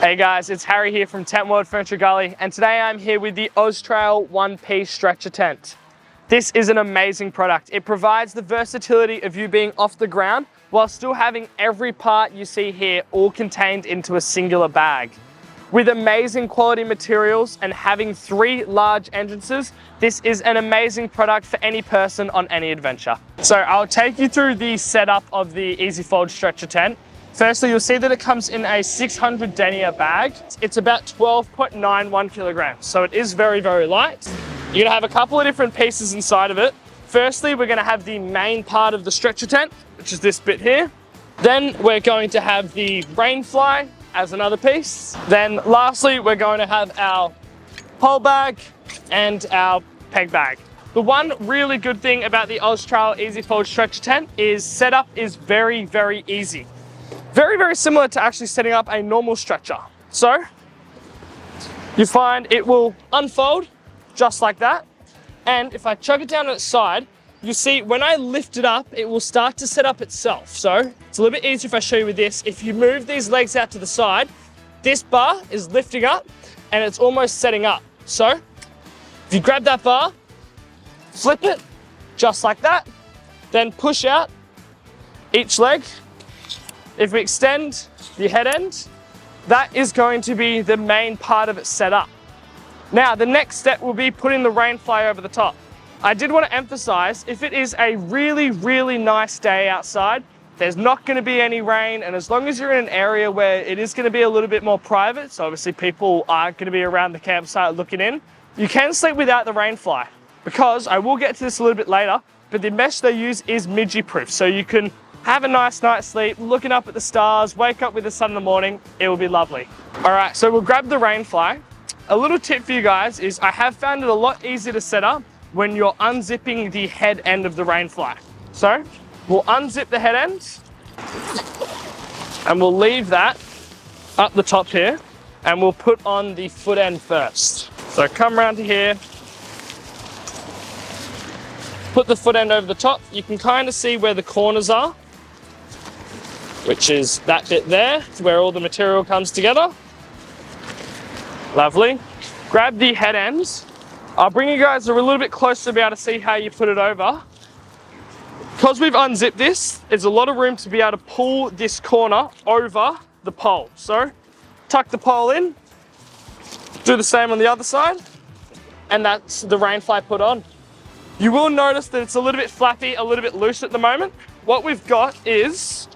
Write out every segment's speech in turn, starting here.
Hey guys, it's Harry here from Tentworld Ferntree Gully, and today I'm here with the Oztrail one-piece stretcher tent. This is an amazing product. It provides the versatility of you being off the ground while still having every part you see here all contained into a singular bag. With amazing quality materials and having 3 large entrances, this is an amazing product for any person on any adventure. So I'll take you through the setup of the Easy Fold stretcher tent. Firstly, you'll see that it comes in a 600 denier bag. It's about 12.91 kilograms, so it is very, very light. You're gonna have a couple of different pieces inside of it. Firstly, we're gonna have the main part of the stretcher tent, which is this bit here. Then we're going to have the rain fly as another piece. Then lastly, we're going to have our pole bag and our peg bag. The one really good thing about the Oztrail Easy Fold stretcher tent is setup is very, very easy. Very, very similar to actually setting up a normal stretcher. So you find it will unfold just like that. And if I chuck it down on its side, you see when I lift it up, it will start to set up itself. So it's a little bit easier if I show you with this. If you move these legs out to the side, this bar is lifting up and it's almost setting up. So if you grab that bar, flip it just like that, then push out each leg. If we extend the head end, that is going to be the main part of it set up. Now, the next step will be putting the rain fly over the top. I did want to emphasize, if it is a really, really nice day outside, there's not going to be any rain, and as long as you're in an area where it is going to be a little bit more private, so obviously people aren't going to be around the campsite looking in, you can sleep without the rain fly, because I will get to this a little bit later, but the mesh they use is midgie proof, so you can have a nice night's sleep, looking up at the stars, wake up with the sun in the morning, it will be lovely. All right, so we'll grab the rain fly. A little tip for you guys is I have found it a lot easier to set up when you're unzipping the head end of the rain fly. So we'll unzip the head end and we'll leave that up the top here and we'll put on the foot end first. So come around to here, put the foot end over the top. You can kind of see where the corners are, which is that bit there, where all the material comes together. Lovely. Grab the head ends. I'll bring you guys a little bit closer to be able to see how you put it over. Because we've unzipped this, there's a lot of room to be able to pull this corner over the pole. So tuck the pole in, do the same on the other side, and that's the rain fly put on. You will notice that it's a little bit flappy, a little bit loose at the moment. What we've got is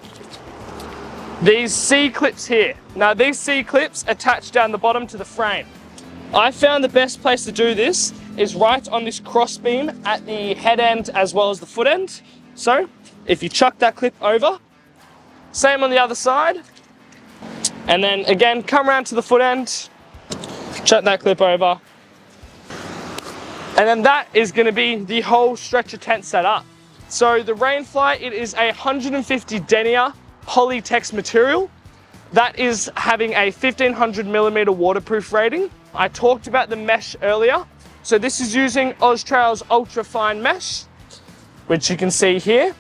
these C-clips here. Now these C-clips attach down the bottom to the frame. I found the best place to do this is right on this cross beam at the head end as well as the foot end. So if you chuck that clip over, same on the other side, and then again come around to the foot end, chuck that clip over, and then that is going to be the whole stretcher tent set up. So the rain fly, it is a 150 denier Polytex material that is having a 1500 millimeter waterproof rating. I talked about the mesh earlier. So this is using Oztrail's ultra fine mesh, which you can see here.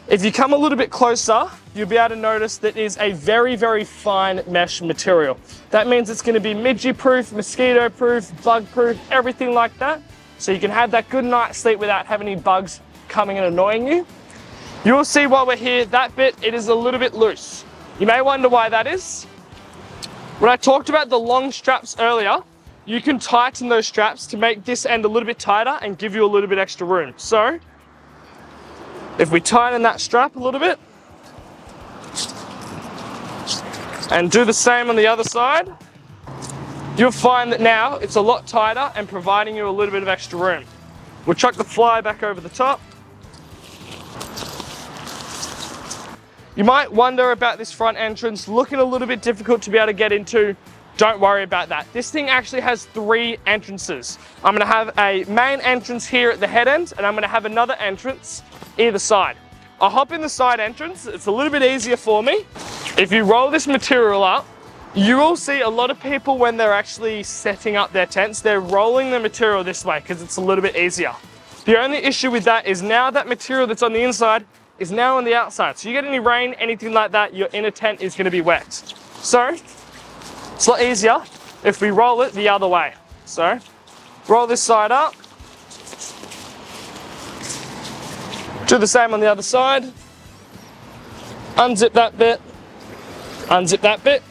If you come a little bit closer, you'll be able to notice that it is a very, very fine mesh material. That means it's going to be midgie proof, mosquito proof, bug proof, everything like that. So you can have that good night's sleep without having any bugs coming and annoying you. You'll see while we're here, that bit, it is a little bit loose. You may wonder why that is. When I talked about the long straps earlier, you can tighten those straps to make this end a little bit tighter and give you a little bit extra room. So if we tighten that strap a little bit and do the same on the other side, you'll find that now it's a lot tighter and providing you a little bit of extra room. We'll chuck the fly back over the top. You might wonder about this front entrance looking a little bit difficult to be able to get into. Don't worry about that. This thing actually has 3 entrances. I'm gonna have a main entrance here at the head end, and I'm gonna have another entrance either side. I'll hop in the side entrance. It's a little bit easier for me. If you roll this material up, you will see a lot of people when they're actually setting up their tents, they're rolling the material this way because it's a little bit easier. The only issue with that is now that material that's on the inside is now on the outside. So you get any rain, anything like that, your inner tent is going to be wet. So It's a lot easier if we roll it the other way. So, roll this side up. Do the same on the other side. Unzip that bit. Unzip that bit.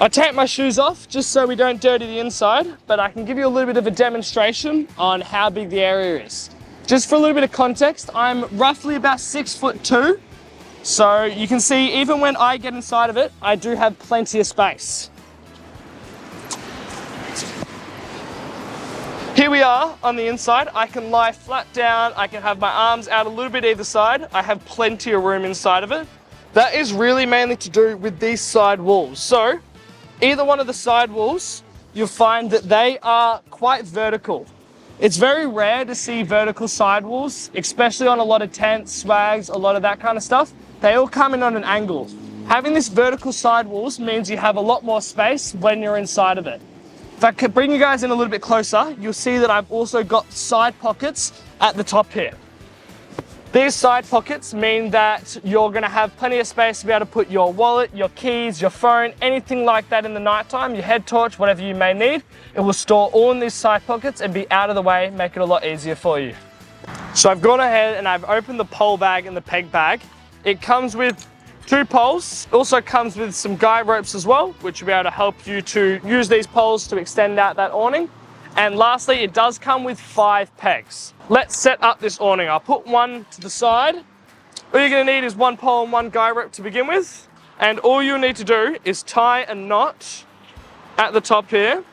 I take my shoes off just so we don't dirty the inside, but I can give you a little bit of a demonstration on how big the area is. Just for a little bit of context, I'm roughly about 6'2", so you can see even when I get inside of it, I do have plenty of space. Here we are on the inside. I can lie flat down, I can have my arms out a little bit either side. I have plenty of room inside of it. That is really mainly to do with these side walls. So, either one of the side walls, you'll find that they are quite vertical. It's very rare to see vertical side walls, especially on a lot of tents, swags, a lot of that kind of stuff. They all come in on an angle. Having this vertical side walls means you have a lot more space when you're inside of it. If I could bring you guys in a little bit closer, you'll see that I've also got side pockets at the top here. These side pockets mean that you're gonna have plenty of space to be able to put your wallet, your keys, your phone, anything like that in the nighttime, your head torch, whatever you may need. It will store all in these side pockets and be out of the way, make it a lot easier for you. So I've gone ahead and I've opened the pole bag and the peg bag. It comes with 2 poles. It also comes with some guy ropes as well, which will be able to help you to use these poles to extend out that awning. And lastly, it does come with 5 pegs. Let's set up this awning. I'll put one to the side. All you're gonna need is 1 pole and 1 guy rope to begin with. And all you'll need to do is tie a knot at the top here.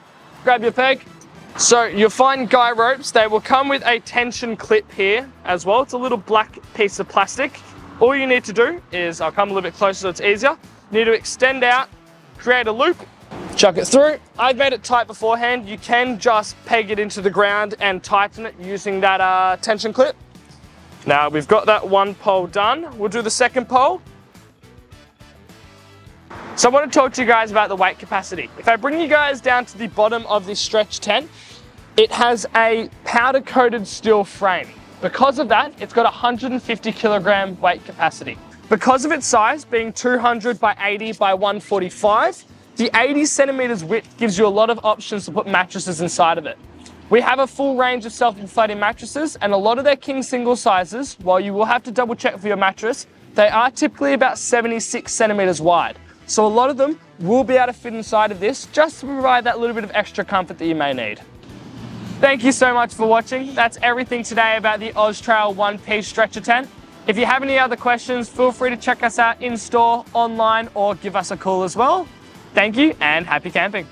Grab your peg. So you'll find guy ropes. They will come with a tension clip here as well. It's a little black piece of plastic. All you need to do is, I'll come a little bit closer so it's easier. You need to extend out, create a loop, chuck it through. I've made it tight beforehand. You can just peg it into the ground and tighten it using that tension clip. Now we've got that 1 pole done. We'll do the second pole. So I want to talk to you guys about the weight capacity. If I bring you guys down to the bottom of this stretch tent, it has a powder coated steel frame. Because of that, it's got 150 kilogram weight capacity. Because of its size being 200 by 80 by 145, the 80 centimeters width gives you a lot of options to put mattresses inside of it. We have a full range of self-inflating mattresses, and a lot of their king single sizes, while you will have to double check for your mattress, they are typically about 76 centimeters wide. So a lot of them will be able to fit inside of this just to provide that little bit of extra comfort that you may need. Thank you so much for watching. That's everything today about the Oztrail 1-piece stretcher tent. If you have any other questions, feel free to check us out in store, online, or give us a call as well. Thank you and happy camping.